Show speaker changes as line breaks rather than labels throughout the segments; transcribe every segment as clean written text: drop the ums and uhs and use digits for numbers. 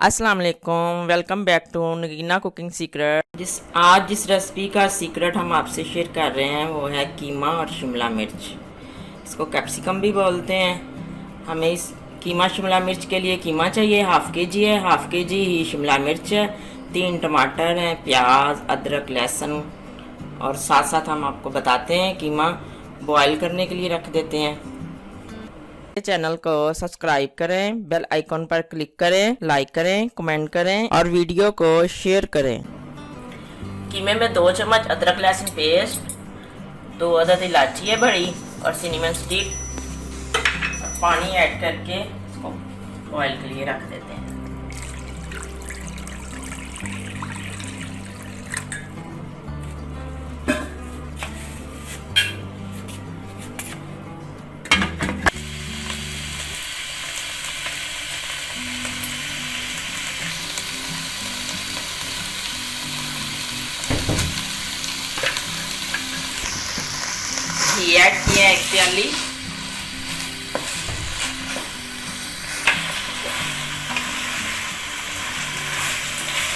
अस्सलाम वालेकुम, welcome back to Nagina cooking secret. आज जिस रेसिपी का सीक्रेट हम आपसे शेयर कर रहे हैं वो है कीमा और शिमला मिर्च। इसको कैप्सिकम भी बोलते हैं। हमें इस कीमा शिमला मिर्च के लिए कीमा चाहिए, हाफ़ के जी है, हाफ़ के जी ही शिमला मिर्च है, 3 टमाटर हैं, प्याज, अदरक, लहसुन, और साथ साथ हम आपको बताते हैं कीमा बॉयल करने के लिए रख देते हैं। चैनल को सब्सक्राइब करें, बेल आइकॉन पर क्लिक करें, लाइक करें, कमेंट करें और वीडियो को शेयर करें। कीमे में 2 चम्मच अदरक लहसुन पेस्ट, 2 अदद इलायची है बड़ी और सिनेमन स्टिक, पानी ऐड करके इसको बॉयल के लिए रख देते हैं। घी ऐड किया 1 प्याली,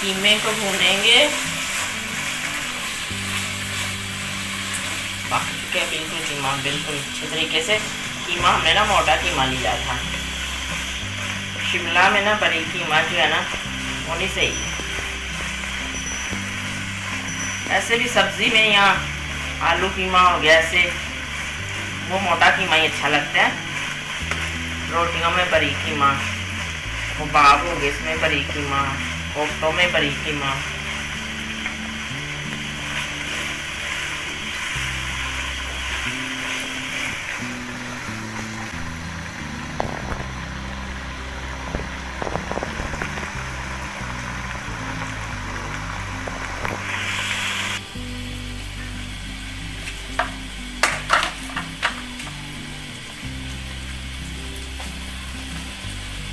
कीमे को भूनेंगे। बिल्कुल कीमा बिल्कुल अच्छे तरीके से। कीमा हमने ना मोटा कीमा लिया था, शिमला में ना बड़ी कीमा जो है ना वो नहीं सही है। ऐसे भी सब्जी में या आलू कीमा हो गया, ऐसे वो मोटा कीमा ही अच्छा लगता है। रोटियों में बड़ी कीमा, कबाब हो गए इसमें बड़ी कीमा, कोफ्तों में बड़ी कीमा।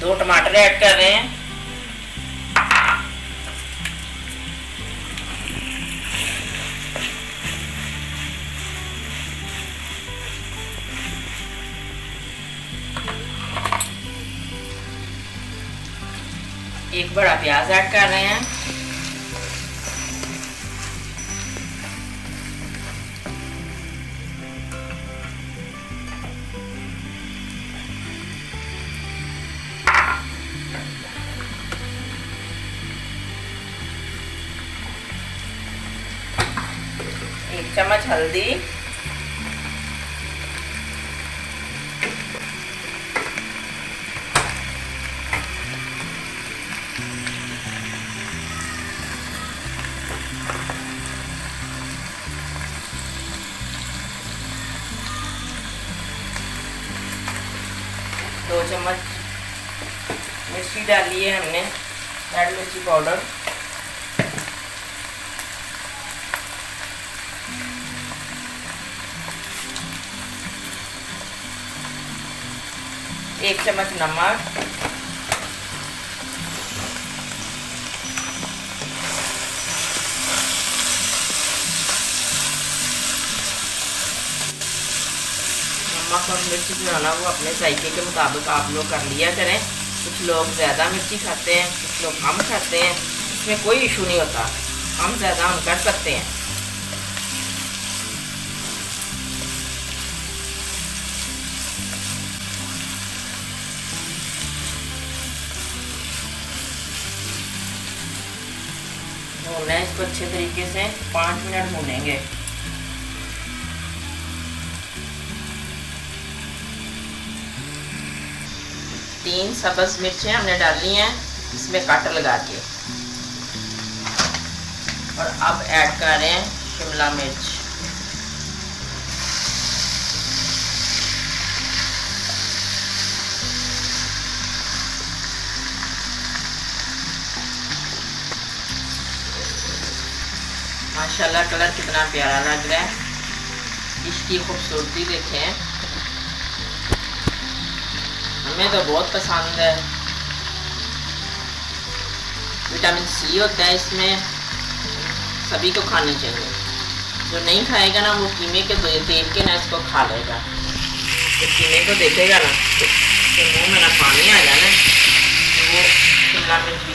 दो टमाटर ऐड कर रहे हैं। एक बड़ा प्याज ऐड कर रहे हैं। एक चम्मच हल्दी, दो चम्मच मिर्ची डाली है हमने, रेड मिर्ची पाउडर, एक चम्मच नमक, नमक और मिर्ची जो है ना वो अपने जायके के मुताबिक आप लोग कर लिया करें। कुछ लोग ज़्यादा मिर्ची खाते हैं, कुछ लोग कम खाते हैं, इसमें कोई इशू नहीं होता, हम ज़्यादा हम कर सकते हैं। भूनना है इसको अच्छे तरीके से, 5 मिनट भूनेंगे। तीन सब्ज़ मिर्चें हमने डाली हैं इसमें कट लगा के, और अब ऐड कर रहे हैं शिमला मिर्च। माशाल्लाह कलर कितना प्यारा लग रहा है, इसकी खूबसूरती देखें, हमें तो बहुत पसंद है। विटामिन सी होता है इसमें, सभी को खानी चाहिए। जो नहीं खाएगा ना वो कीमे के देख के ना इसको खा लेगा। तो कीमे को देखेगा ना तो मुंह में ना पानी आ जाना, तो वो शिमला मिर्च भी